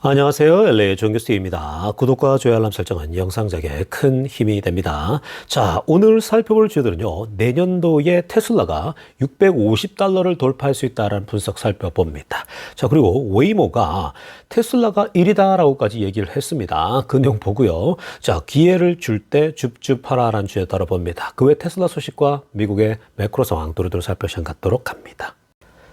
안녕하세요. LA 정교수입니다. 구독과 좋아요 알람 설정은 영상 제작에 큰 힘이 됩니다. 자, 오늘 살펴볼 주제들은요. 내년도에 테슬라가 $650를 돌파할 수 있다는 분석 살펴봅니다. 자, 그리고 웨이모가 테슬라가 1위다라고까지 얘기를 했습니다. 그 내용 보고요. 자, 기회를 줄 때 줍줍하라라는 주제 다뤄봅니다. 그 외 테슬라 소식과 미국의 매크로 상황 두루두루 살펴보시면 갖도록 합니다.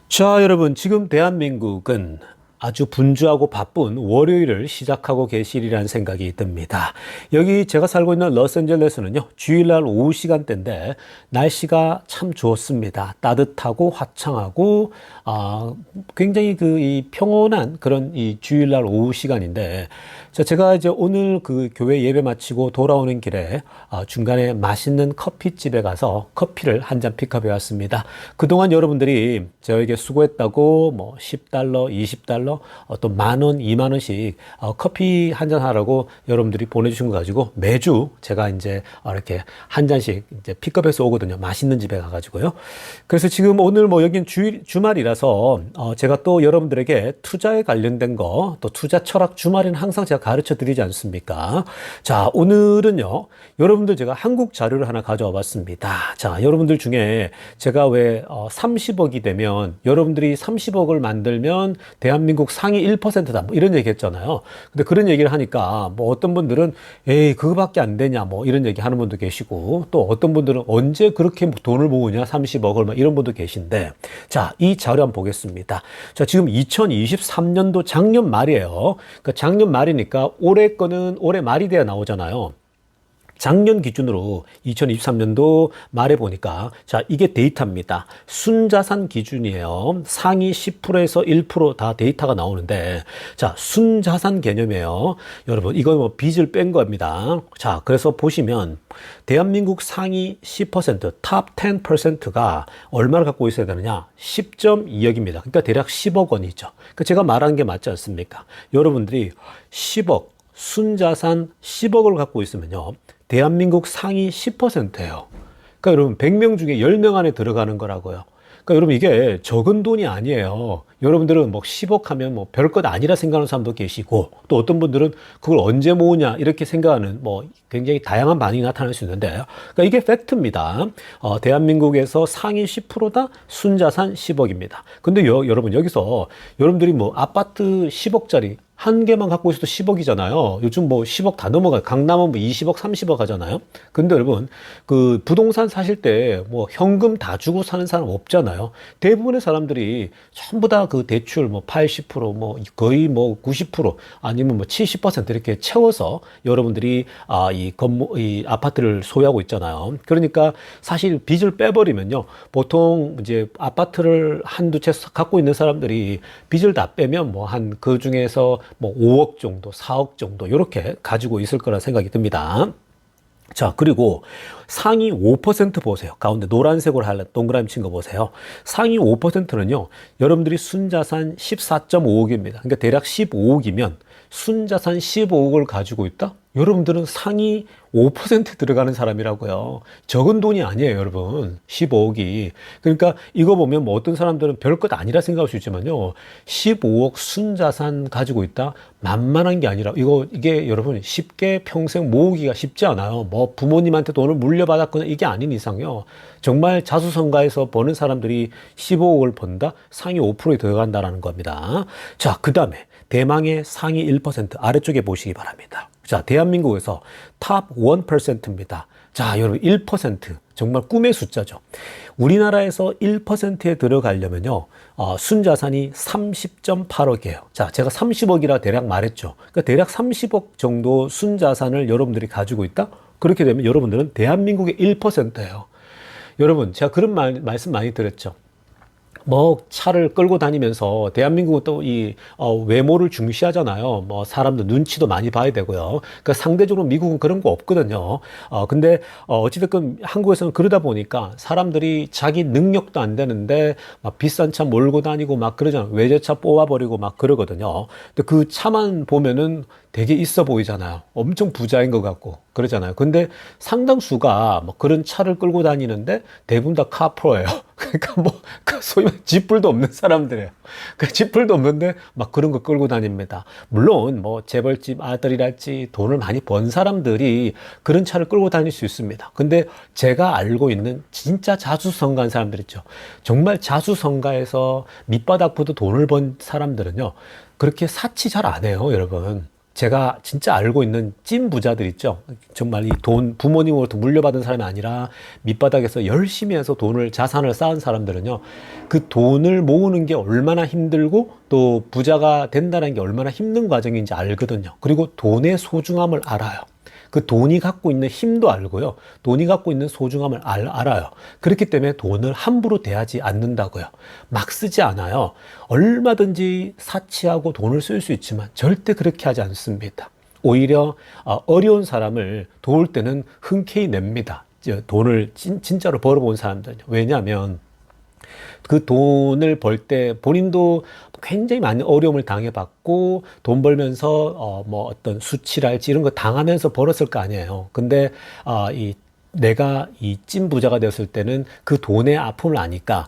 자, 여러분, 지금 대한민국은 아주 분주하고 바쁜 월요일을 시작하고 계시리라는 생각이 듭니다. 여기 제가 살고 있는 로스앤젤레스는요, 주일날 오후 시간대인데 날씨가 참 좋습니다. 따뜻하고 화창하고 굉장히 이 평온한 그런 이 주일날 오후 시간인데, 제가 이제 오늘 그 교회 예배 마치고 돌아오는 길에 중간에 맛있는 커피집에 가서 커피를 한 잔 픽업해 왔습니다. 그동안 여러분들이 저에게 수고했다고 뭐 $10, $20, 또 10,000원, 20,000원씩 커피 한 잔 하라고 여러분들이 보내주신 거 가지고 매주 제가 이제 이렇게 한 잔씩 이제 픽업해서 오거든요. 맛있는 집에 가가지고요. 그래서 지금 오늘 뭐 여긴 주말이라서 제가 또 여러분들에게 투자에 관련된 거, 또 투자 철학 주말에는 항상 제가 가르쳐 드리지 않습니까? 자, 오늘은요, 여러분들 제가 한국 자료를 하나 가져와 봤습니다. 자, 여러분들 중에 제가 왜 30억이 되면 여러분들이 30억을 만들면 대한민국 상위 1%다 뭐 이런 얘기 했잖아요. 근데 그런 얘기를 하니까 뭐 어떤 분들은 에이 그거밖에 안 되냐 뭐 이런 얘기 하는 분도 계시고, 또 어떤 분들은 언제 그렇게 돈을 모으냐 30억을 막 이런 분도 계신데, 자, 이 자료 한번 보겠습니다. 자, 지금 2023년도 작년 말이에요. 그러니까 작년 말이니까 올해 거는 올해 말이 돼야 나오잖아요. 작년 기준으로 2023년도 말에 보니까, 자, 이게 데이터입니다. 순자산 기준이에요. 상위 10%에서 1% 다 데이터가 나오는데, 자, 순자산 개념이에요. 여러분, 이거 뭐 빚을 뺀 겁니다. 자, 그래서 보시면 대한민국 상위 10%, 탑 10%가 얼마를 갖고 있어야 되느냐? 10.2억입니다. 그러니까 대략 10억 원이죠. 그러니까 제가 말한 게 맞지 않습니까? 여러분들이 10억, 순자산 10억을 갖고 있으면요, 대한민국 상위 10%예요. 그러니까 여러분 100명 중에 10명 안에 들어가는 거라고요. 그러니까 여러분 이게 적은 돈이 아니에요. 여러분들은 뭐 10억 하면 뭐 별것 아니라 생각하는 사람도 계시고, 또 어떤 분들은 그걸 언제 모으냐 이렇게 생각하는 뭐 굉장히 다양한 반응이 나타날 수 있는데, 그러니까 이게 팩트입니다. 대한민국에서 상위 10%다 순자산 10억입니다. 근데 여러분 여기서 여러분들이 뭐 아파트 10억짜리 한 개만 갖고 있어도 10억이잖아요. 요즘 뭐 10억 다 넘어가요. 강남은 뭐 20억, 30억 하잖아요. 근데 여러분, 그 부동산 사실 때 뭐 현금 다 주고 사는 사람 없잖아요. 대부분의 사람들이 전부 다 그 대출 뭐 80%, 뭐 거의 뭐 90% 아니면 뭐 70% 이렇게 채워서 여러분들이 이 아파트를 소유하고 있잖아요. 그러니까 사실 빚을 빼버리면요, 보통 이제 아파트를 한두 채 갖고 있는 사람들이 빚을 다 빼면 뭐 한 그 중에서 뭐 5억 정도, 4억 정도 이렇게 가지고 있을 거라 생각이 듭니다. 자, 그리고 상위 5% 보세요. 가운데 노란색으로 동그라미 친 거 보세요. 상위 5%는요, 여러분들이 순자산 14.5억입니다. 그러니까 대략 15억이면 순자산 15억을 가지고 있다? 여러분들은 상위 5% 들어가는 사람이라고요. 적은 돈이 아니에요, 여러분. 15억이. 그러니까 이거 보면 뭐 어떤 사람들은 별것 아니라 생각할 수 있지만요, 15억 순자산 가지고 있다? 만만한 게 아니라, 이게 여러분 쉽게 평생 모으기가 쉽지 않아요. 뭐 부모님한테 돈을 물려받았거나 이게 아닌 이상요, 정말 자수성가해서 버는 사람들이 15억을 번다? 상위 5%에 들어간다라는 겁니다. 자, 그 다음에 대망의 상위 1% 아래쪽에 보시기 바랍니다. 자, 대한민국에서 탑 1%입니다. 자, 여러분 1% 정말 꿈의 숫자죠. 우리나라에서 1%에 들어가려면요, 순자산이 30.8억이에요. 자, 제가 30억이라 대략 말했죠. 그러니까 대략 30억 정도 순자산을 여러분들이 가지고 있다? 그렇게 되면 여러분들은 대한민국의 1%예요. 여러분, 제가 그런 말씀 많이 드렸죠. 뭐 차를 끌고 다니면서 대한민국은 또 외모를 중시하잖아요. 뭐 사람들 눈치도 많이 봐야 되고요. 그러니까 상대적으로 미국은 그런 거 없거든요. 근데 어찌됐건 한국에서는 그러다 보니까 사람들이 자기 능력도 안 되는데 막 비싼 차 몰고 다니고 막 그러잖아요. 외제차 뽑아버리고 막 그러거든요. 근데 그 차만 보면은 되게 있어 보이잖아요. 엄청 부자인 것 같고 그러잖아요. 근데 상당수가 뭐 그런 차를 끌고 다니는데 대부분 다 카프로예요. 그러니까 뭐 소위 말해 지뿔도 없는 사람들이에요. 그 지뿔도 없는데 막 그런 거 끌고 다닙니다. 물론 뭐 재벌집 아들이랄지 돈을 많이 번 사람들이 그런 차를 끌고 다닐 수 있습니다. 근데 제가 알고 있는 진짜 자수성가한 사람들 있죠. 정말 자수성가해서 밑바닥보다 돈을 번 사람들은요. 그렇게 사치 잘 안 해요, 여러분. 제가 진짜 알고 있는 찐 부자들 있죠. 정말 이 돈 부모님으로부터 물려받은 사람이 아니라 밑바닥에서 열심히 해서 돈을 자산을 쌓은 사람들은요. 그 돈을 모으는 게 얼마나 힘들고 또 부자가 된다는 게 얼마나 힘든 과정인지 알거든요. 그리고 돈의 소중함을 알아요. 그 돈이 갖고 있는 힘도 알고요. 돈이 갖고 있는 소중함을 알아요. 그렇기 때문에 돈을 함부로 대하지 않는다고요. 막 쓰지 않아요. 얼마든지 사치하고 돈을 쓸 수 있지만 절대 그렇게 하지 않습니다. 오히려 어려운 사람을 도울 때는 흔쾌히 냅니다. 돈을 진짜로 벌어본 사람들은요. 왜냐하면 그 돈을 벌 때 본인도 굉장히 많은 어려움을 당해봤고 돈 벌면서 뭐 어떤 수치랄지 이런 거 당하면서 벌었을 거 아니에요. 근데 내가 이 찐 부자가 되었을 때는 그 돈의 아픔을 아니까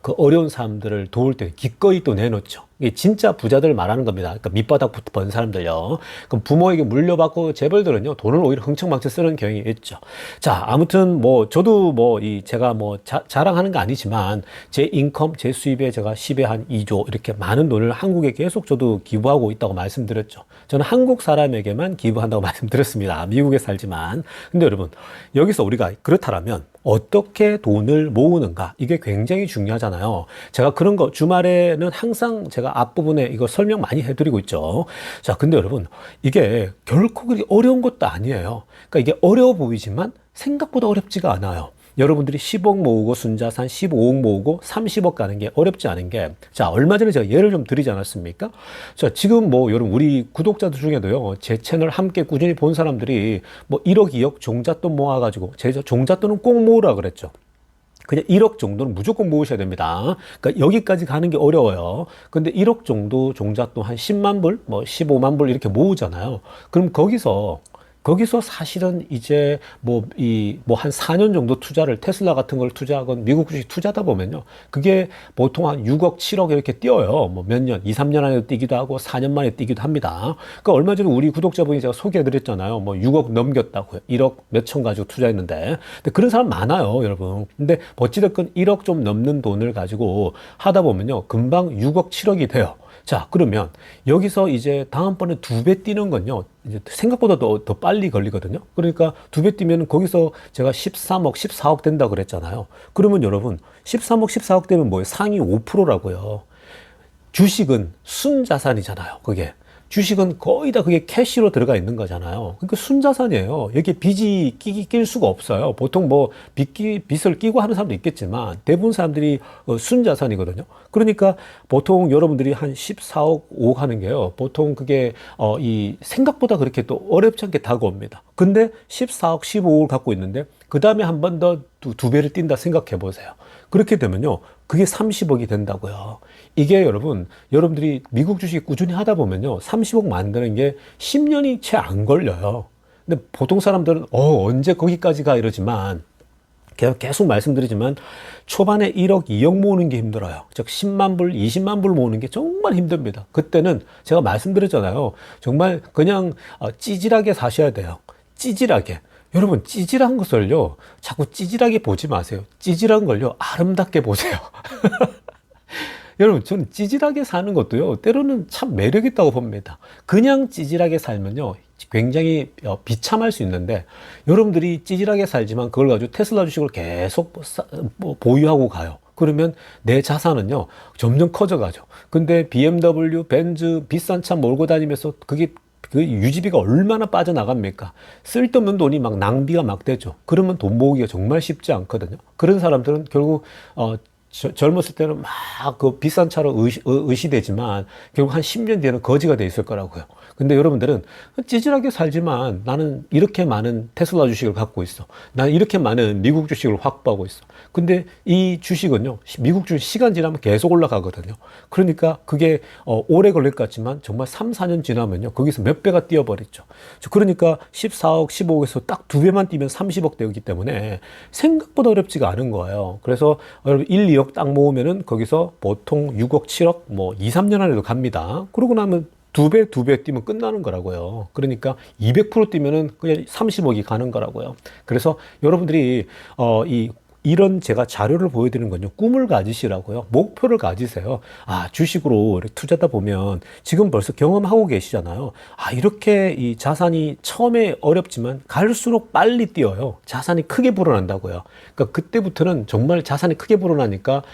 그 어려운 사람들을 도울 때 기꺼이 또 내놓죠. 이게 진짜 부자들 말하는 겁니다. 그러니까 밑바닥부터 번 사람들요. 그럼 부모에게 물려받고 재벌들은요 돈을 오히려 흥청망청 쓰는 경향이 있죠. 자, 아무튼 뭐 저도 뭐 제가 뭐 자랑하는 거 아니지만 제 인컴, 제 수입에 제가 10에 한 2조 이렇게 많은 돈을 한국에 계속 저도 기부하고 있다고 말씀드렸죠. 저는 한국 사람에게만 기부한다고 말씀드렸습니다. 미국에 살지만. 근데 여러분 여기서 우리가 그렇다면 어떻게 돈을 모으는가 이게 굉장히 중요하잖아요. 제가 그런 거 주말에는 항상 제가 앞부분에 이거 설명 많이 해드리고 있죠. 자, 근데 여러분 이게 결코 그렇게 어려운 것도 아니에요. 그러니까 이게 어려워 보이지만 생각보다 어렵지가 않아요. 여러분들이 10억 모으고 순자산 15억 모으고 30억 가는 게 어렵지 않은 게, 자, 얼마 전에 제가 예를 좀 드리지 않았습니까? 자, 지금 뭐 여러분 우리 구독자들 중에도요 제 채널 함께 꾸준히 본 사람들이 뭐 1억 2억 종잣돈 모아가지고, 제 종잣돈은 꼭 모으라 그랬죠. 그냥 1억 정도는 무조건 모으셔야 됩니다. 그러니까 여기까지 가는 게 어려워요. 근데 1억 정도 종잣돈 한 10만 불, 뭐 15만 불 이렇게 모으잖아요. 그럼 거기서 사실은 이제 뭐 한 4년 정도 투자를, 테슬라 같은 걸 투자하건 미국 주식 투자하다 보면요. 그게 보통 한 6억, 7억 이렇게 뛰어요. 뭐 몇 년, 2, 3년 안에 뛰기도 하고 4년 만에 뛰기도 합니다. 그러니까 얼마 전에 우리 구독자분이 제가 소개해드렸잖아요. 뭐 6억 넘겼다고요. 1억 몇천 가지고 투자했는데. 근데 그런 사람 많아요, 여러분. 근데 어찌됐건 1억 좀 넘는 돈을 가지고 하다 보면요. 금방 6억, 7억이 돼요. 자, 그러면 여기서 이제 다음번에 2배 뛰는 건요, 이제 생각보다 더 빨리 걸리거든요. 그러니까 2배 뛰면 거기서 제가 13억, 14억 된다 그랬잖아요. 그러면 여러분, 13억, 14억 되면 뭐예요? 상위 5%라고요. 주식은 순자산이잖아요, 그게. 주식은 거의 다 그게 캐시로 들어가 있는 거잖아요. 그러니까 순자산이에요. 여기에 빚이 낄 수가 없어요. 보통 뭐 빚을 끼고 하는 사람도 있겠지만 대부분 사람들이 순자산이거든요. 그러니까 보통 여러분들이 한 14억 5억 하는 게요. 보통 그게 이 생각보다 그렇게 또 어렵지 않게 다가옵니다. 근데 14억 15억을 갖고 있는데 그 다음에 한 번 더 두 배를 뛴다 생각해 보세요. 그렇게 되면요. 그게 30억이 된다고요. 이게 여러분들이 미국 주식 꾸준히 하다 보면요. 30억 만드는 게 10년이 채 안 걸려요. 근데 보통 사람들은 언제 거기까지 가 이러지만, 계속 말씀드리지만 초반에 1억, 2억 모으는 게 힘들어요. 즉 10만 불, 20만 불 모으는 게 정말 힘듭니다. 그때는 제가 말씀드렸잖아요. 정말 그냥 찌질하게 사셔야 돼요. 찌질하게. 여러분, 찌질한 것을요, 자꾸 찌질하게 보지 마세요. 찌질한 걸요, 아름답게 보세요. 여러분, 저는 찌질하게 사는 것도요, 때로는 참 매력 있다고 봅니다. 그냥 찌질하게 살면요, 굉장히 비참할 수 있는데, 여러분들이 찌질하게 살지만 그걸 가지고 테슬라 주식을 계속 보유하고 가요. 그러면 내 자산은요, 점점 커져가죠. 근데 BMW, 벤츠, 비싼 차 몰고 다니면서 그 유지비가 얼마나 빠져나갑니까? 쓸데없는 돈이 막 낭비가 막 되죠. 그러면 돈 모으기가 정말 쉽지 않거든요. 그런 사람들은 결국 젊었을 때는 막 그 비싼 차로 의시되지만 결국 한 10년 뒤에는 거지가 돼 있을 거라고요. 근데 여러분들은 찌질하게 살지만 나는 이렇게 많은 테슬라 주식을 갖고 있어. 나는 이렇게 많은 미국 주식을 확보하고 있어. 근데 이 주식은요, 미국 주식 시간 지나면 계속 올라가거든요. 그러니까 그게 오래 걸릴 것 같지만 정말 3, 4년 지나면요, 거기서 몇 배가 뛰어버렸죠. 그러니까 14억, 15억에서 딱 두 배만 뛰면 30억 되기 때문에 생각보다 어렵지가 않은 거예요. 그래서 여러분 1, 2억 딱 모으면은 거기서 보통 6억, 7억, 뭐 2, 3년 안에도 갑니다. 그러고 나면 두 배 뛰면 끝나는 거라고요. 그러니까 200% 뛰면은 그냥 30억이 가는 거라고요. 그래서 여러분들이 이런 제가 자료를 보여드리는 건요, 꿈을 가지시라고요. 목표를 가지세요. 아, 주식으로 이렇게 투자하다 보면 지금 벌써 경험하고 계시잖아요. 아, 이렇게 이 자산이 처음에 어렵지만 갈수록 빨리 뛰어요. 자산이 크게 불어난다고요. 그러니까 그때부터는 정말 자산이 크게 불어나니까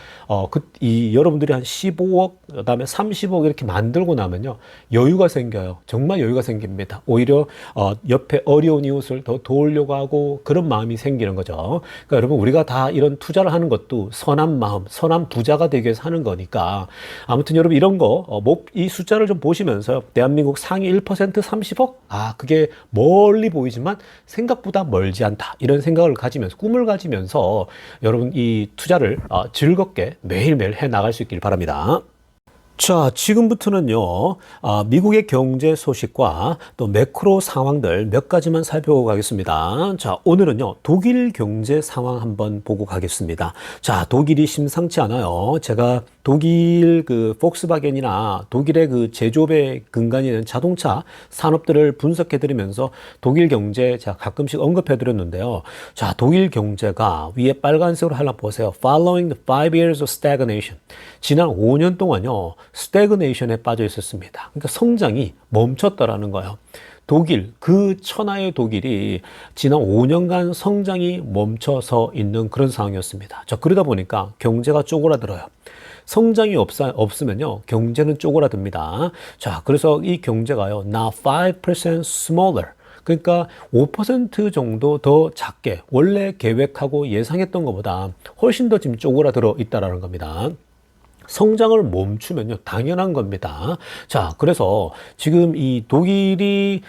여러분들이 한 15억, 그다음에 30억 이렇게 만들고 나면요, 여유가 생겨요. 정말 여유가 생깁니다. 오히려 옆에 어려운 이웃을 더 도우려고 하고 그런 마음이 생기는 거죠. 그러니까 여러분, 우리가 다 이런 투자를 하는 것도 선한 마음, 선한 부자가 되기 위해서 하는 거니까, 아무튼 여러분 이런 거, 이 숫자를 좀 보시면서요, 대한민국 상위 1% 30억? 아, 그게 멀리 보이지만 생각보다 멀지 않다. 이런 생각을 가지면서, 꿈을 가지면서 여러분 이 투자를 즐겁게 매일매일 해 나갈 수 있길 바랍니다. 자, 지금부터는요, 미국의 경제 소식과 또 매크로 상황들 몇 가지만 살펴보고 가겠습니다. 자, 오늘은요, 독일 경제 상황 한번 보고 가겠습니다. 자, 독일이 심상치 않아요. 제가 독일 그 폭스바겐이나 독일의 그 제조업의 근간이 되는 자동차 산업들을 분석해 드리면서 독일 경제 제가 가끔씩 언급해 드렸는데요. 자, 독일 경제가 위에 빨간색으로 하나 보세요. Following the 5 years of stagnation. 지난 5년 동안요, 스태그네이션에 빠져 있었습니다. 그러니까 성장이 멈췄다라는 거예요. 독일, 그 천하의 독일이 지난 5년간 성장이 멈춰서 있는 그런 상황이었습니다. 자, 그러다 보니까 경제가 쪼그라들어요. 성장이 없으면요, 경제는 쪼그라듭니다. 자, 그래서 이 경제가요, now 5% smaller. 그러니까 5% 정도 더 작게 원래 계획하고 예상했던 것보다 훨씬 더 지금 쪼그라들어 있다라는 겁니다. 성장을 멈추면요, 당연한 겁니다. 자, 그래서 지금 이 독일이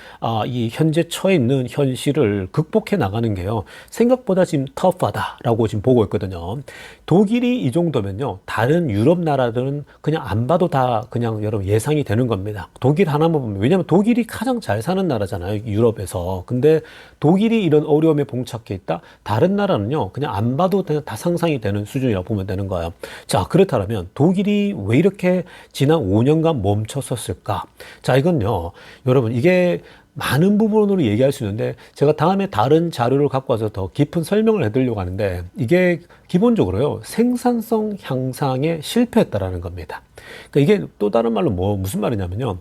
이 현재 처해 있는 현실을 극복해 나가는 게요, 생각보다 지금 터프하다라고 지금 보고 있거든요. 독일이 이 정도면요, 다른 유럽 나라들은 그냥 안 봐도 다 그냥 여러분 예상이 되는 겁니다. 독일 하나만 보면, 왜냐면 독일이 가장 잘 사는 나라잖아요, 유럽에서. 근데 독일이 이런 어려움에 봉착해 있다? 다른 나라는요, 그냥 안 봐도 그냥 다 상상이 되는 수준이라고 보면 되는 거예요. 자, 그렇다면 독일이 왜 이렇게 지난 5년간 멈췄었을까? 자, 이건요, 여러분, 이게 많은 부분으로 얘기할 수 있는데 제가 다음에 다른 자료를 갖고 와서 더 깊은 설명을 해드리려고 하는데, 이게 기본적으로요, 생산성 향상에 실패했다라는 겁니다. 그러니까 이게 또 다른 말로 무슨 말이냐면요,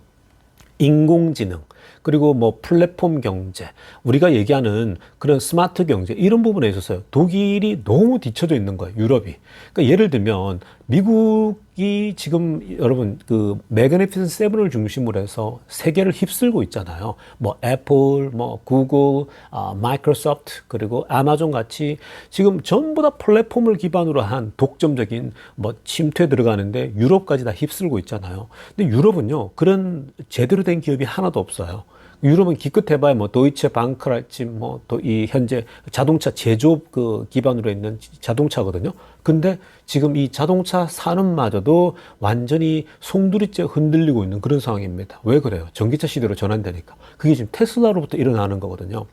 인공지능, 그리고 뭐 플랫폼 경제, 우리가 얘기하는 그런 스마트 경제, 이런 부분에 있어서요, 독일이 너무 뒤쳐져 있는 거예요, 유럽이. 그러니까 예를 들면 미국이 지금 여러분 그 매그니피센트 세븐을 중심으로 해서 세계를 휩쓸고 있잖아요. 뭐 애플, 뭐 구글, 마이크로소프트, 그리고 아마존 같이 지금 전부 다 플랫폼을 기반으로 한 독점적인 뭐 침투에 들어가는데 유럽까지 다 휩쓸고 있잖아요. 근데 유럽은요, 그런 제대로 된 기업이 하나도 없어요. 유럽은 기껏 해봐야 뭐 도이체 방크랄지 뭐 또 이 현재 자동차 제조업 그 기반으로 있는 자동차거든요. 근데 지금 이 자동차 산업마저도 완전히 송두리째 흔들리고 있는 그런 상황입니다. 왜 그래요? 전기차 시대로 전환되니까. 그게 지금 테슬라로부터 일어나는 거거든요.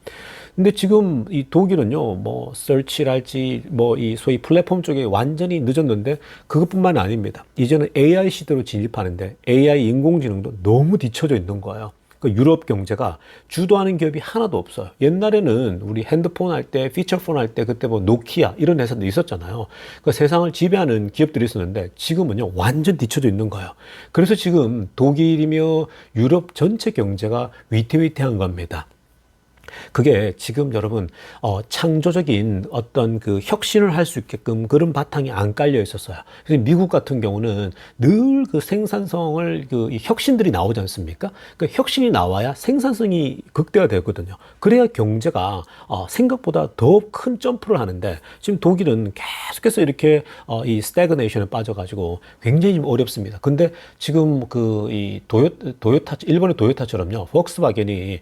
근데 지금 이 독일은요, 뭐 서치랄지 뭐 이 소위 플랫폼 쪽에 완전히 늦었는데 그것뿐만 아닙니다. 이제는 AI 시대로 진입하는데 AI 인공지능도 너무 뒤쳐져 있는 거예요. 그 유럽 경제가 주도하는 기업이 하나도 없어요. 옛날에는 우리 핸드폰 할 때, 피처폰 할 때 그때 뭐 노키아 이런 회사도 있었잖아요. 그 세상을 지배하는 기업들이 있었는데 지금은요, 완전 뒤쳐져 있는 거예요. 그래서 지금 독일이며 유럽 전체 경제가 위태위태한 겁니다. 그게 지금 여러분 창조적인 어떤 그 혁신을 할 수 있게끔 그런 바탕이 안 깔려 있었어요. 그래서 미국 같은 경우는 늘 그 생산성을 이 혁신들이 나오지 않습니까? 그 혁신이 나와야 생산성이 극대화되거든요. 그래야 경제가 생각보다 더 큰 점프를 하는데 지금 독일은 계속해서 이렇게 이 스태그네이션에 빠져가지고 굉장히 좀 어렵습니다. 근데 지금 그 이 도요타 일본의 도요타처럼요, 폭스바겐이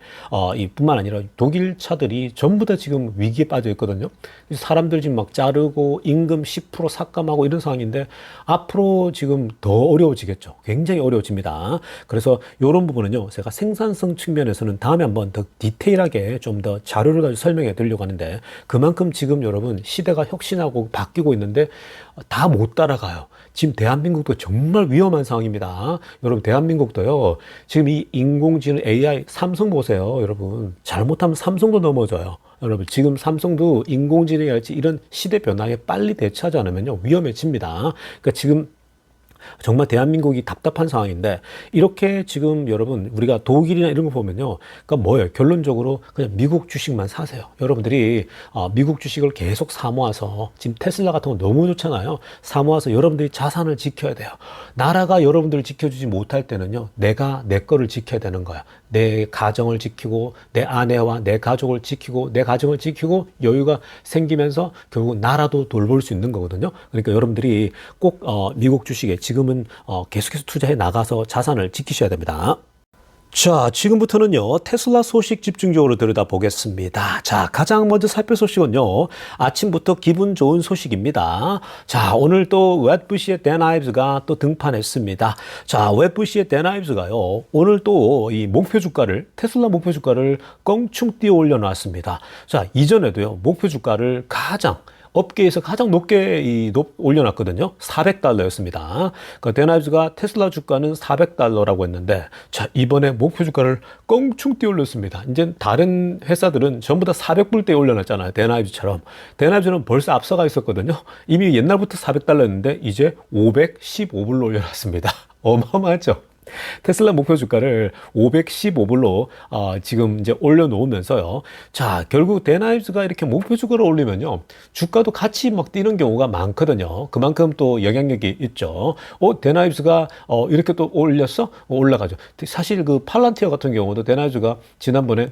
이뿐만 아니라 독일 차들이 전부 다 지금 위기에 빠져 있거든요. 사람들 지금 막 자르고 임금 10% 삭감하고 이런 상황인데 앞으로 지금 더 어려워지겠죠. 굉장히 어려워집니다. 그래서 이런 부분은요, 제가 생산성 측면에서는 다음에 한번 더 디테일하게 좀 더 자료를 가지고 설명해 드리려고 하는데, 그만큼 지금 여러분 시대가 혁신하고 바뀌고 있는데 다 못 따라가요. 지금 대한민국도 정말 위험한 상황입니다. 여러분, 대한민국도요, 지금 이 인공지능 AI, 삼성 보세요. 여러분, 잘못하면 삼성도 넘어져요. 여러분, 지금 삼성도 인공지능이랄지 이런 시대 변화에 빨리 대처하지 않으면요, 위험해집니다. 그러니까 지금 정말 대한민국이 답답한 상황인데, 이렇게 지금 여러분 우리가 독일이나 이런 거 보면요, 그러니까 뭐예요? 결론적으로 그냥 미국 주식만 사세요. 여러분들이 미국 주식을 계속 사모아서, 지금 테슬라 같은 거 너무 좋잖아요. 사모아서 여러분들이 자산을 지켜야 돼요. 나라가 여러분들을 지켜주지 못할 때는요, 내가 내 거를 지켜야 되는 거야. 내 가정을 지키고, 내 아내와 내 가족을 지키고, 내 가정을 지키고, 여유가 생기면서 결국 나라도 돌볼 수 있는 거거든요. 그러니까 여러분들이 꼭 미국 주식에 지금은 계속해서 투자해 나가서 자산을 지키셔야 됩니다. 자, 지금부터는요, 테슬라 소식 집중적으로 들여다보겠습니다. 자, 가장 먼저 살필 소식은요, 아침부터 기분 좋은 소식입니다. 자, 오늘 또 웻부시의 댄 아이브스가 또 등판했습니다. 자, 웻부시의 댄 아이브스가요, 오늘 또 이 목표 주가를, 테슬라 목표 주가를 껑충 띄워 올려놨습니다. 자, 이전에도요, 목표 주가를 업계에서 가장 높게 올려놨거든요. $400였습니다. 그 데나이브스가 테슬라 주가는 $400라고 했는데, 자, 이번에 목표 주가를 껑충 뛰어 올렸습니다. 이제 다른 회사들은 전부 다 400불대에 올려놨잖아요. 데나이브스처럼. 데나이브스는 벌써 앞서가 있었거든요. 이미 옛날부터 $400였는데 이제 515불로 올려놨습니다. 어마어마하죠. 테슬라 목표 주가를 515불로 지금 이제 올려놓으면서요. 자, 결국 데나이브스가 이렇게 목표 주가를 올리면요, 주가도 같이 막 뛰는 경우가 많거든요. 그만큼 또 영향력이 있죠. 데나이브스가 이렇게 또 올렸어? 올라가죠. 사실 그 팔란티어 같은 경우도 데나이브스가 지난번에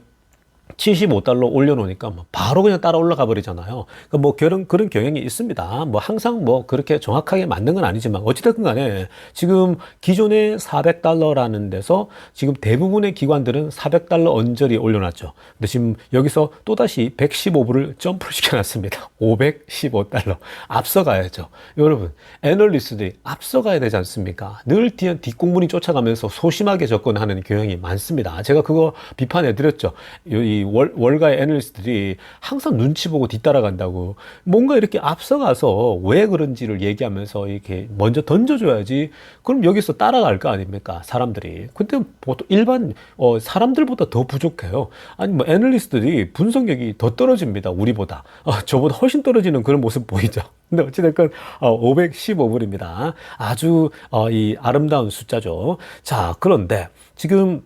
$75 올려놓으니까 뭐 바로 그냥 따라 올라가 버리잖아요. 그러니까 뭐 그런 경향이 있습니다. 뭐 항상 뭐 그렇게 정확하게 맞는 건 아니지만 어찌됐든 간에 지금 기존의 $400라는 데서 지금 대부분의 기관들은 $400 언저리 올려놨죠. 근데 지금 여기서 또다시 115불을 점프를 시켜놨습니다. 515달러. 앞서가야죠. 여러분, 애널리스트들이 앞서가야 되지 않습니까? 늘 뒷공문이 쫓아가면서 소심하게 접근하는 경향이 많습니다. 제가 그거 비판해드렸죠. 이 월가의 애널리스트들이 항상 눈치 보고 뒤따라간다고, 뭔가 이렇게 앞서가서 왜 그런지를 얘기하면서 이렇게 먼저 던져줘야지. 그럼 여기서 따라갈 거 아닙니까, 사람들이. 근데 보통 일반 사람들보다 더 부족해요. 아니 뭐 애널리스트들이 분석력이 더 떨어집니다, 우리보다. 저보다 훨씬 떨어지는 그런 모습 보이죠. 근데 어찌됐건 515불입니다. 아주 이 아름다운 숫자죠. 자, 그런데 지금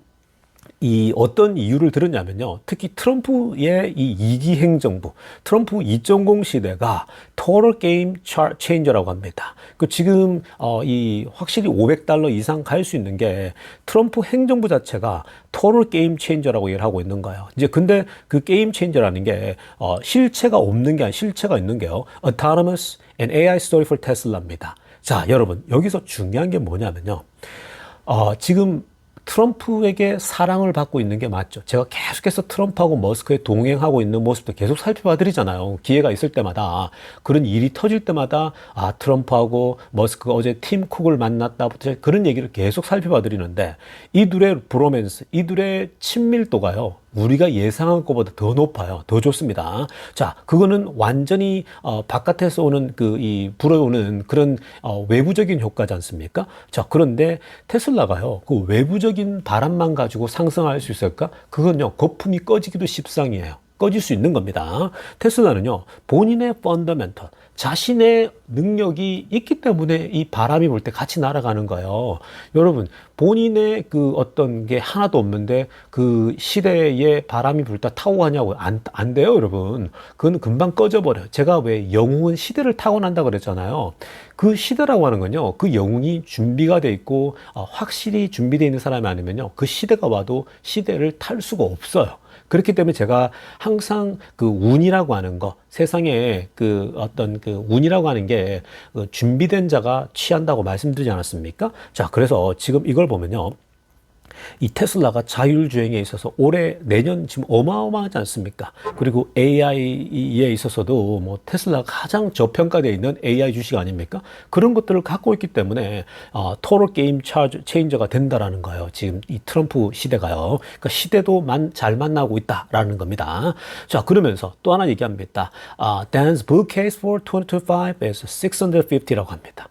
이 어떤 이유를 들었냐면요, 특히 트럼프의 이 2기 행정부, 트럼프 2.0 시대가 Total Game Changer라고 합니다. 그 지금 이 확실히 $500 이상 갈 수 있는 게 트럼프 행정부 자체가 Total Game Changer라고 얘기를 하고 있는 거예요. 이제 근데 그 게임 체인저라는 게 실체가 없는 게 아니라 실체가 있는 게요, Autonomous and AI Story for Tesla입니다. 자, 여러분, 여기서 중요한 게 뭐냐면요, 지금 트럼프에게 사랑을 받고 있는 게 맞죠. 제가 계속해서 트럼프하고 머스크에 동행하고 있는 모습도 계속 살펴봐 드리잖아요. 기회가 있을 때마다. 그런 일이 터질 때마다 트럼프하고 머스크가 어제 팀 쿡을 만났다부터 그런 얘기를 계속 살펴봐 드리는데, 이둘의 브로맨스, 이둘의 친밀도가요, 우리가 예상한 것보다 더 높아요. 더 좋습니다. 자, 그거는 완전히 바깥에서 오는 불어오는 그런 외부적인 효과지 않습니까? 자, 그런데 테슬라가요, 그 외부적인 바람만 가지고 상승할 수 있을까? 그건요, 거품이 꺼지기도 십상이에요. 꺼질 수 있는 겁니다. 테슬라는요, 본인의 펀더멘털, 자신의 능력이 있기 때문에 이 바람이 불 때 같이 날아가는 거예요. 여러분, 본인의 그 어떤 게 하나도 없는데 그 시대에 바람이 불다 타고 가냐고. 안 돼요, 여러분. 그건 금방 꺼져버려요. 제가 왜 영웅은 시대를 타고난다 그랬잖아요. 그 시대라고 하는 건요, 그 영웅이 준비가 돼 있고, 확실히 준비되어 있는 사람이 아니면요, 그 시대가 와도 시대를 탈 수가 없어요. 그렇기 때문에 제가 항상 그 운이라고 하는 거, 세상에 그 어떤 그 운이라고 하는 게 준비된 자가 취한다고 말씀드리지 않았습니까? 자, 그래서 지금 이걸 보면요. 이 테슬라가 자율주행에 있어서 올해 내년 지금 어마어마하지 않습니까? 그리고 AI에 있어서도 뭐 테슬라가 가장 저평가되어 있는 AI 주식 아닙니까? 그런 것들을 갖고 있기 때문에 토럴 게임 체인저가 된다라는 거예요. 지금 이 트럼프 시대가요. 그러니까 시대도 잘 만나고 있다라는 겁니다. 자, 그러면서 또 하나 얘기합니다. Dan's bull case for 2025 is 650라고 합니다.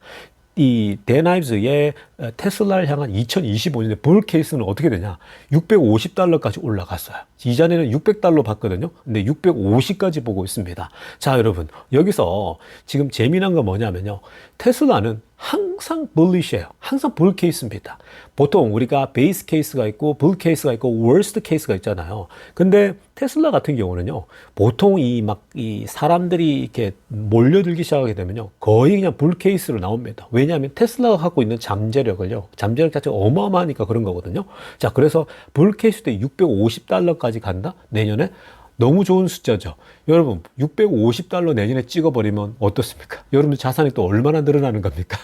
이 데나이브즈의 테슬라를 향한 2025년에 볼 케이스는 어떻게 되냐? 650달러까지 올라갔어요. 이전에는 600달러 봤거든요. 근데 650까지 보고 있습니다. 자, 여러분, 여기서 지금 재미난 건 뭐냐면요. 테슬라는 항상 bullish예요. 항상 볼 케이스입니다. 보통 우리가 베이스 케이스가 있고 불 케이스가 있고 월스트 케이스가 있잖아요. 근데 테슬라 같은 경우는요. 보통 이 사람들이 이렇게 몰려들기 시작하게 되면요. 거의 그냥 불 케이스로 나옵니다. 왜냐하면 테슬라가 갖고 있는 잠재력을요. 잠재력 자체가 어마어마하니까 그런 거거든요. 자, 그래서 불 케이스 때 650달러까지 간다? 내년에? 너무 좋은 숫자죠. 여러분, 650달러 내년에 찍어버리면 어떻습니까? 여러분 자산이 또 얼마나 늘어나는 겁니까?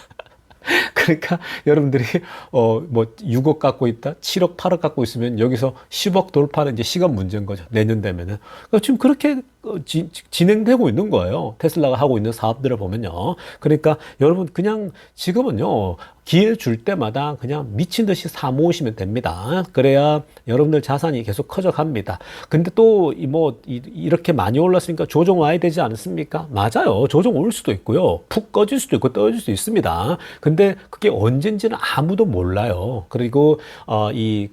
그러니까 여러분들이 뭐 6억 갖고 있다, 7억, 8억 갖고 있으면 여기서 10억 돌파는 이제 시간 문제인 거죠. 내년 되면은. 그러니까 지금 그렇게 진행되고 있는 거예요. 테슬라가 하고 있는 사업들을 보면요. 그러니까 여러분 그냥 지금은요. 기회 줄 때마다 그냥 미친 듯이 사 모으시면 됩니다. 그래야 여러분들 자산이 계속 커져갑니다. 근데 또 이렇게 많이 올랐으니까 조정 와야 되지 않습니까? 맞아요. 조정 올 수도 있고요. 푹 꺼질 수도 있고 떨어질 수도 있습니다. 근데 그게 언젠지는 아무도 몰라요. 그리고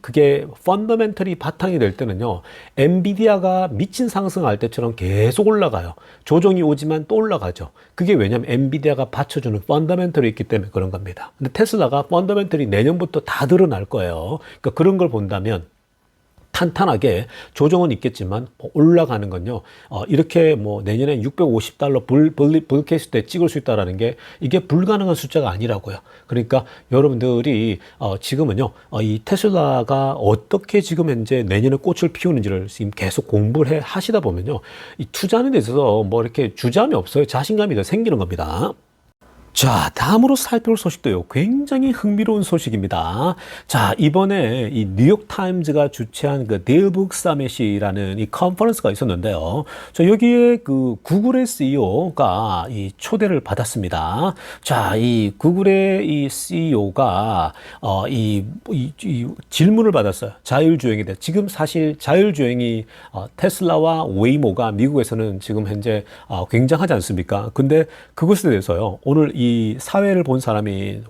그게 펀더멘털이 바탕이 될 때는요. 엔비디아가 미친 상승할 때처럼 계속 올라가요. 조정이 오지만 또 올라가죠. 그게 왜냐면 엔비디아가 받쳐주는 펀더멘털이 있기 때문에 그런 겁니다. 근데 테슬라가 펀더멘털이 내년부터 다 드러날 거예요. 그러니까 그런 걸 본다면 탄탄하게 조정은 있겠지만 올라가는 건요. 이렇게 뭐 내년에 650달러 불 케이스 때 찍을 수 있다라는 게 이게 불가능한 숫자가 아니라고요. 그러니까 여러분들이 지금은요. 이 테슬라가 어떻게 지금 현재 내년에 꽃을 피우는지를 지금 계속 공부를 하시다 보면요. 이 투자하는 데 있어서 뭐 이렇게 주저함이 없어요. 자신감이 더 생기는 겁니다. 자, 다음으로 살펴볼 소식도요. 굉장히 흥미로운 소식입니다. 자, 이번에 이 뉴욕타임즈가 주최한 그 데일북 서밋이라는 이 컨퍼런스가 있었는데요. 자, 여기에 그 구글의 CEO가 이 초대를 받았습니다. 자, 이 구글의 이 CEO가 이 질문을 받았어요. 자율주행에 대해. 지금 사실 자율주행이 테슬라와 웨이모가 미국에서는 지금 현재 굉장하지 않습니까? 근데 그것에 대해서요. 오늘 이 사회를 본 사람이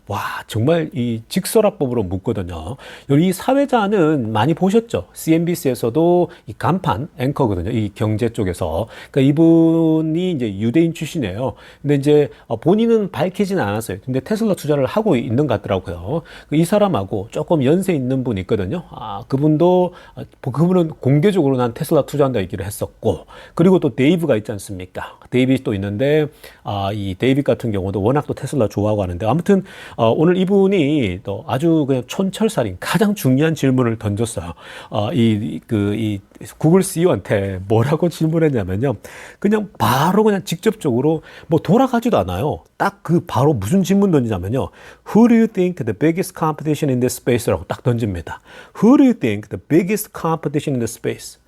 정말 이 직설화법으로 묻거든요. 이 사회자는 많이 보셨죠? CNBC에서도 이 간판 앵커거든요. 이 경제 쪽에서. 그러니까 이분이 이제 유대인 출신이에요. 근데 이제 본인은 밝히지는 않았어요. 근데 테슬라 투자를 하고 있는 것 같더라고요. 이 사람하고 조금 연세 있는 분이 있거든요. 그분은 공개적으로 난 테슬라 투자한다 얘기를 했었고, 그리고 또 데이브가 있지 않습니까? 데이빗이 또 있는데, 이 데이빗 같은 경우도 워낙 또 테슬라 좋아하고 하는데, 아무튼 오늘 이분이 또 아주 그냥 촌철살인 가장 중요한 질문을 던졌어요. 이 구글 CEO한테 뭐라고 질문했냐면요, 그냥 바로 그냥 직접적으로 뭐 돌아가지도 않아요. 딱 그 바로 무슨 질문 던지냐면요, Who do you think the biggest competition in this space라고 딱 던집니다. Who do you think the biggest competition in this space?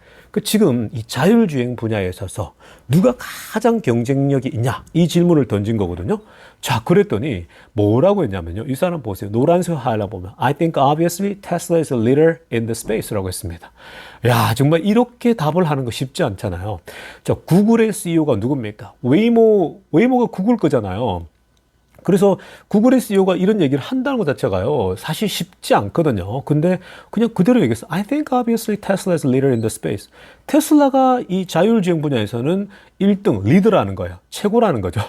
지금 이 자율주행 분야에 있어서 누가 가장 경쟁력이 있냐? 이 질문을 던진 거거든요. 자, 그랬더니 뭐라고 했냐면요. 이 사람 보세요. 노란색 하이라 보면 I think obviously Tesla is a leader in the space라고 했습니다. 야, 정말 이렇게 답을 하는 거 쉽지 않잖아요. 자, 구글의 CEO가 누굽니까? 웨이모가 구글 거잖아요. 그래서 구글의 CEO가 이런 얘기를 한다는 것 자체가요, 사실 쉽지 않거든요. 근데 그냥 그대로 얘기했어. I think obviously Tesla is leader in the space. 테슬라가 이 자율주행 분야에서는 1등, 리더라는 거예요. 최고라는 거죠.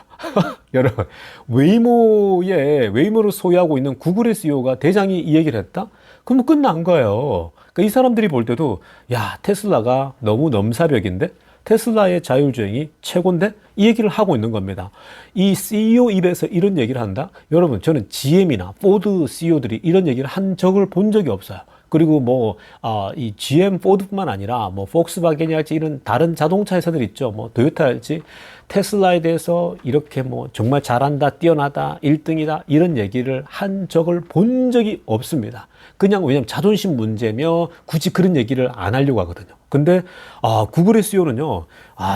여러분, 웨이모를 소유하고 있는 구글의 CEO가 대장이 이 얘기를 했다? 그러면 끝난 거예요. 그러니까 이 사람들이 볼 때도, 야, 테슬라가 너무 넘사벽인데? 테슬라의 자율주행이 최고인데? 이 얘기를 하고 있는 겁니다. 이 CEO 입에서 이런 얘기를 한다? 여러분, 저는 GM이나 포드 CEO들이 이런 얘기를 한 적을 본 적이 없어요. 그리고 이 GM, 포드뿐만 아니라 폭스바겐이랄지 이런 다른 자동차 회사들 있죠. 토요타랄지 테슬라에 대해서 이렇게 정말 잘한다, 뛰어나다, 1등이다 이런 얘기를 한 적을 본 적이 없습니다. 그냥 왜냐면 자존심 문제며 굳이 그런 얘기를 안 하려고 하거든요. 근데 구글의 CEO는요,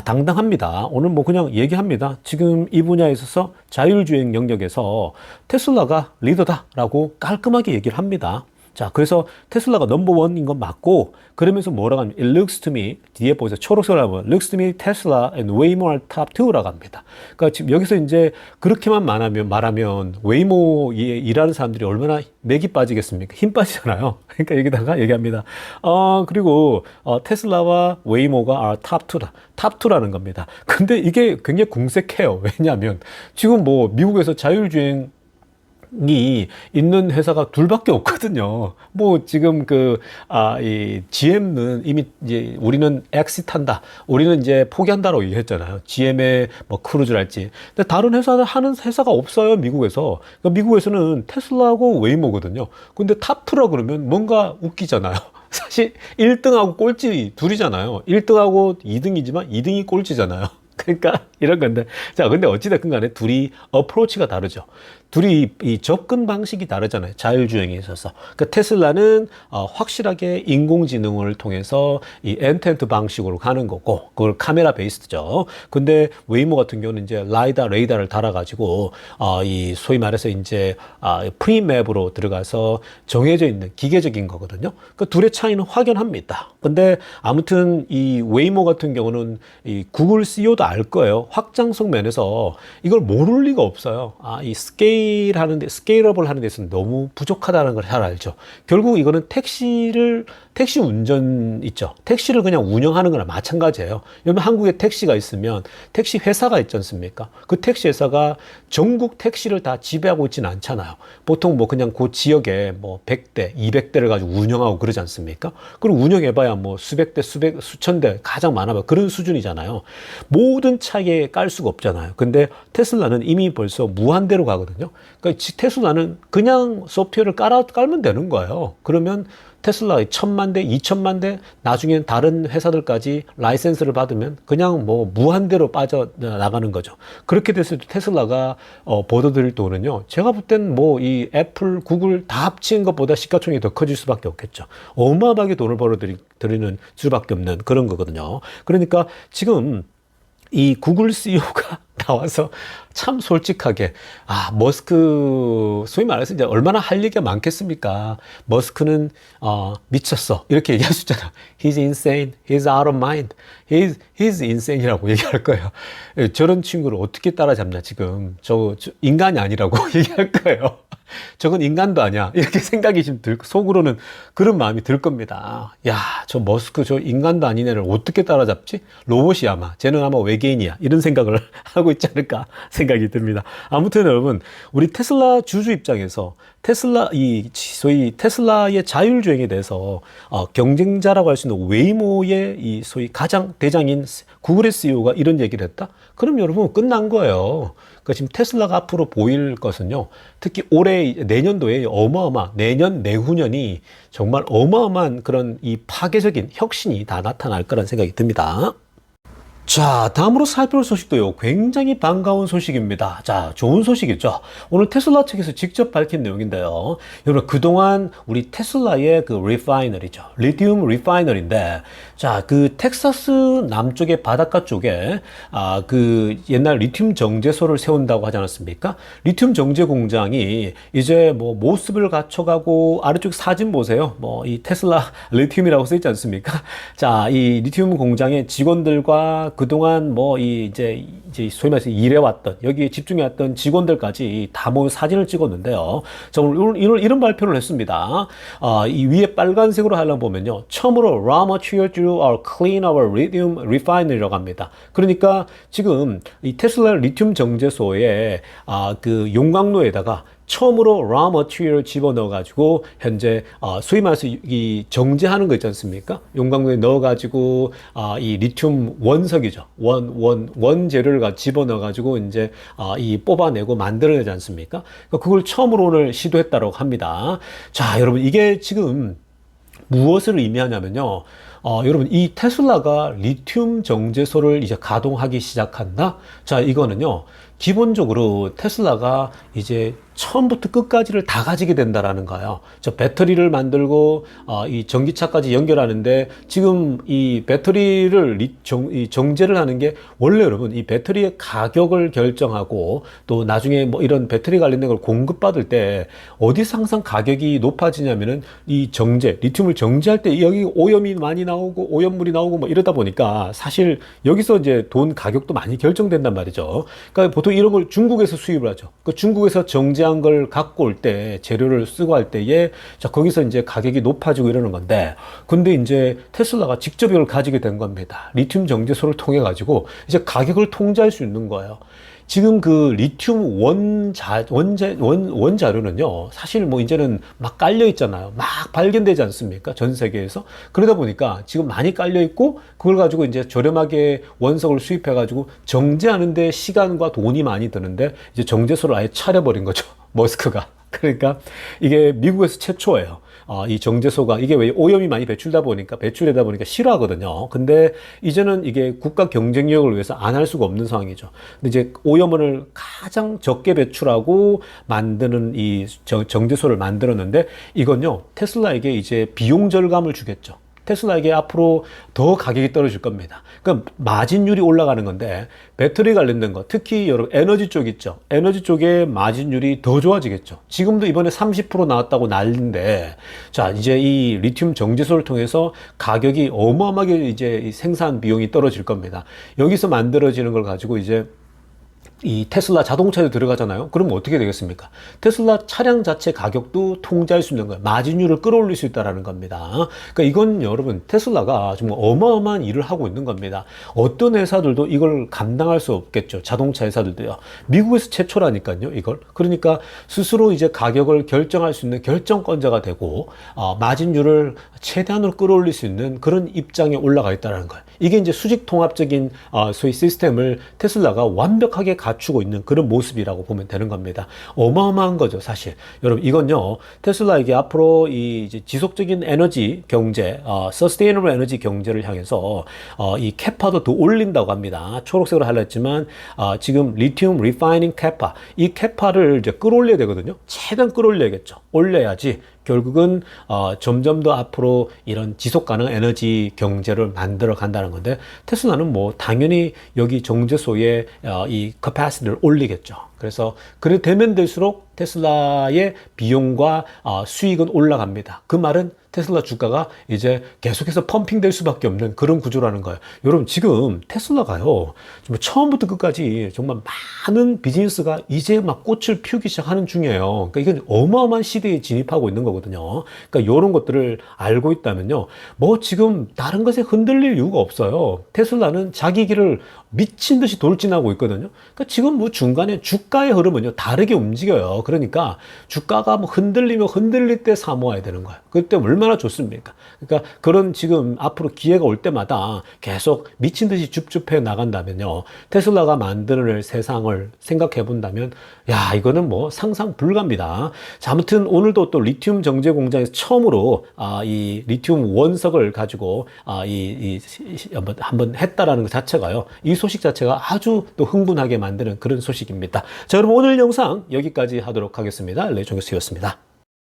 당당합니다. 오늘 그냥 얘기합니다. 지금 이 분야에 있어서 자율주행 영역에서 테슬라가 리더다라고 깔끔하게 얘기를 합니다. 자, 그래서 테슬라가 넘버원인 건 맞고, 그러면서 뭐라고 하냐면, it looks to me, 뒤에 보세요. 초록색으로 하면, looks to me, Tesla and Waymo are top 2라고 합니다. 그러니까 지금 여기서 이제 그렇게만 말하면, 웨이모에 일하는 사람들이 얼마나 맥이 빠지겠습니까? 힘 빠지잖아요. 그러니까 여기다가 얘기합니다. 그리고, 테슬라와 웨이모가 are top 2다. 탑 2라는 겁니다. 근데 이게 굉장히 궁색해요. 왜냐하면, 지금 미국에서 자율주행 이 있는 회사가 둘밖에 없거든요. 지금 이 GM은 이미 이제 우리는 엑시트한다. 우리는 이제 포기한다라고 얘기했잖아요. GM의 크루즈랄지. 근데 다른 회사는 하는 회사가 없어요, 미국에서. 그러니까 미국에서는 테슬라하고 웨이모거든요. 근데 탑2라 그러면 뭔가 웃기잖아요. 사실 1등하고 꼴찌 둘이잖아요. 1등하고 2등이지만 2등이 꼴찌잖아요. 그러니까 이런 건데, 자, 근데 어찌됐든 간에 둘이 어프로치가 다르죠. 둘이 이 접근 방식이 다르잖아요. 자율주행에 있어서. 그러니까 테슬라는 확실하게 인공지능을 통해서 이 엔텐트 방식으로 가는 거고, 그걸 카메라 베이스드죠. 근데 웨이모 같은 경우는 이제 레이더를 달아가지고 이 소위 말해서 이제 프리맵으로 들어가서 정해져 있는 기계적인 거거든요. 그러니까 둘의 차이는 확연합니다. 근데 아무튼 이 웨이모 같은 경우는 이 구글 CEO도 알 거예요. 확장성 면에서 이걸 모를 리가 없어요. 이 스케일업을 하는 데서는 너무 부족하다는 걸 잘 알죠. 결국 이거는 택시 운전 있죠. 택시를 그냥 운영하는 거나 마찬가지예요. 여러분 한국에 택시가 있으면 택시 회사가 있지 않습니까? 그 택시 회사가 전국 택시를 다 지배하고 있지는 않잖아요. 보통 그냥 그 지역에 100대, 200대를 가지고 운영하고 그러지 않습니까? 그리고 운영해봐야 수백 대, 수천 대 가장 많아봐. 그런 수준이잖아요. 모든 차에 깔 수가 없잖아요. 근데 테슬라는 이미 벌써 무한대로 가거든요. 그러니까 테슬라는 그냥 소프트웨어를 깔면 되는 거예요. 그러면 테슬라가 1000만 대, 2000만 대, 나중엔 다른 회사들까지 라이센스를 받으면 그냥 무한대로 빠져나가는 거죠. 그렇게 됐을 때 테슬라가 벌어들일 돈은요, 제가 볼 땐 이 애플, 구글 다 합친 것보다 시가총액이 더 커질 수밖에 없겠죠. 어마어마하게 돈을 벌어들이는 수밖에 없는 그런 거거든요. 그러니까 지금 이 구글 CEO가 나와서 참 솔직하게 머스크 소위 말해서 이제 얼마나 할 얘기가 많겠습니까? 머스크는 미쳤어 이렇게 얘기할 수 있잖아. He's insane, he's out of mind, he's insane이라고 얘기할 거예요. 저런 친구를 어떻게 따라잡나 지금 저 인간이 아니라고 얘기할 거예요. 저건 인간도 아니야 이렇게 생각이 좀 속으로는 그런 마음이 들 겁니다. 야, 저 머스크 저 인간도 아닌 애를 어떻게 따라잡지? 로봇이 아마 쟤는 아마 외계인이야 이런 생각을 하고 있지 않을까 생각이 듭니다. 아무튼 여러분, 우리 테슬라 주주 입장에서 소위 테슬라의 자율주행에 대해서 경쟁자라고 할 수 있는 웨이모의 이 소위 가장 대장인 구글의 CEO가 이런 얘기를 했다? 그럼 여러분 끝난 거예요. 그러니까 지금 테슬라가 앞으로 보일 것은요, 특히 내년도에 내년, 내후년이 정말 어마어마한 그런 이 파괴적인 혁신이 다 나타날 거라는 생각이 듭니다. 자, 다음으로 살펴볼 소식도요, 굉장히 반가운 소식입니다. 자, 좋은 소식이죠. 오늘 테슬라 측에서 직접 밝힌 내용인데요. 여러분, 그동안 우리 테슬라의 리파이너리죠. 리튬 리파이너리인데, 자, 텍사스 남쪽의 바닷가 쪽에, 옛날 리튬 정제소를 세운다고 하지 않았습니까? 리튬 정제 공장이 이제 모습을 갖춰가고, 아래쪽 사진 보세요. 이 테슬라 리튬이라고 써있지 않습니까? 자, 이 리튬 공장의 직원들과 그동안 뭐 이제 소위 말해서 일해왔던 여기에 집중해왔던 직원들까지 다 모여 사진을 찍었는데요. 자, 오늘 이런 발표를 했습니다. 이 위에 빨간색으로 하려면 보면요. 처음으로 raw material through our clean our lithium refinery라고 합니다. 그러니까 지금 이 테슬라 리튬 정제소에 그 용광로에다가 처음으로 raw material 집어넣어 가지고 현재 소위 말해서 이 정제하는 거 있지 않습니까? 용광로에 넣어 가지고 이 리튬 원석이죠. 원재료를 집어넣어 가지고 이제 이 뽑아내고 만들어내지 않습니까? 그걸 처음으로 오늘 시도했다고 합니다. 자, 여러분 이게 지금 무엇을 의미하냐면요. 여러분 이 테슬라가 리튬 정제소를 이제 가동하기 시작한다? 자, 이거는요. 기본적으로 테슬라가 이제 처음부터 끝까지를 다 가지게 된다라는 거예요. 저 배터리를 만들고 이 전기차까지 연결하는데 지금 이 배터리를 정제를 하는 게 원래 여러분 이 배터리의 가격을 결정하고 또 나중에 뭐 이런 배터리 관련된 걸 공급받을 때 어디서 항상 가격이 높아지냐면은 이 리튬을 정제할 때 여기 오염이 많이 나오고 오염물이 나오고 뭐 이러다 보니까 사실 여기서 이제 돈 가격도 많이 결정된단 말이죠. 그러니까 보통 이런 걸 중국에서 수입을 하죠. 그 중국에서 정제한 걸 갖고 올 때 재료를 쓰고 할 때에 자 거기서 이제 가격이 높아지고 이러는 건데 근데 이제 테슬라가 직접 이걸 가지게 된 겁니다. 리튬 정제소를 통해 가지고 이제 가격을 통제할 수 있는 거예요. 지금 그 리튬 원자료는요, 사실 뭐 이제는 막 깔려 있잖아요. 막 발견되지 않습니까? 전 세계에서. 그러다 보니까 지금 많이 깔려 있고, 그걸 가지고 이제 저렴하게 원석을 수입해가지고 정제하는데 시간과 돈이 많이 드는데, 이제 정제소를 아예 차려버린 거죠. 머스크가. 그러니까 이게 미국에서 최초예요. 이 정제소가 이게 왜 오염이 많이 배출되다 보니까 싫어하거든요. 근데 이제는 이게 국가 경쟁력을 위해서 안 할 수가 없는 상황이죠. 근데 이제 오염을 가장 적게 배출하고 만드는 이 정제소를 만들었는데 이건요 테슬라에게 이제 비용 절감을 주겠죠. 테슬라에게 앞으로 더 가격이 떨어질 겁니다. 그럼 마진율이 올라가는 건데 배터리 관련된 거 특히 여러분 에너지 쪽 있죠. 에너지 쪽에 마진율이 더 좋아지겠죠. 지금도 이번에 30% 나왔다고 난리인데 자 이제 이 리튬 정제소를 통해서 가격이 어마어마하게 이제 이 생산 비용이 떨어질 겁니다. 여기서 만들어지는 걸 가지고 이제 이 테슬라 자동차에 들어가잖아요. 그러면 어떻게 되겠습니까? 테슬라 차량 자체 가격도 통제할 수 있는 거예요. 마진율을 끌어올릴 수 있다는 겁니다. 그러니까 이건 여러분 테슬라가 정말 어마어마한 일을 하고 있는 겁니다. 어떤 회사들도 이걸 감당할 수 없겠죠. 자동차 회사들도요. 미국에서 최초라니까요. 이걸. 그러니까 스스로 이제 가격을 결정할 수 있는 결정권자가 되고 마진율을 최대한으로 끌어올릴 수 있는 그런 입장에 올라가 있다는 거예요. 이게 이제 수직 통합적인 소위 시스템을 테슬라가 완벽하게 갖추고 있는 그런 모습이라고 보면 되는 겁니다. 어마어마한 거죠, 사실. 여러분, 이건요, 테슬라에게 앞으로 이 이제 지속적인 에너지 경제, 서스테이너블 에너지 경제를 향해서 이 캐파도 더 올린다고 합니다. 초록색으로 하려했지만 지금 리튬 리파이닝 캐파, 이 캐파를 이제 끌어올려야 되거든요. 최대한 끌어올려야겠죠. 올려야지 결국은 점점 더 앞으로 이런 지속 가능 에너지 경제를 만들어 간다는 건데 테슬라는 뭐 당연히 여기 정제소에 이 캐파시티를 올리겠죠. 그래서 그래 되면 될수록 테슬라의 비용과 수익은 올라갑니다. 그 말은 테슬라 주가가 이제 계속해서 펌핑될 수밖에 없는 그런 구조라는 거예요. 여러분 지금 테슬라가요 정말 처음부터 끝까지 정말 많은 비즈니스가 이제 막 꽃을 피우기 시작하는 중이에요. 그러니까 이건 어마어마한 시대에 진입하고 있는 거거든요. 그러니까 이런 것들을 알고 있다면요, 뭐 지금 다른 것에 흔들릴 이유가 없어요. 테슬라는 자기 길을 미친 듯이 돌진하고 있거든요. 그러니까 지금 뭐 중간에 주가의 흐름은요 다르게 움직여요. 그러니까 주가가 뭐 흔들리면 흔들릴 때 사모아야 되는 거예요. 그때 얼마나 좋습니까? 그러니까 그런 지금 앞으로 기회가 올 때마다 계속 미친 듯이 줍줍해 나간다면요, 테슬라가 만드는 세상을 생각해 본다면 야 이거는 뭐 상상 불가입니다. 자, 아무튼 오늘도 또 리튬 정제 공장에서 처음으로 이 리튬 원석을 가지고 한번 했다라는 것 자체가요, 이 소식 자체가 아주 또 흥분하게 만드는 그런 소식입니다. 자, 여러분 오늘 영상 여기까지 하도록 하겠습니다. 레이종교수였습니다.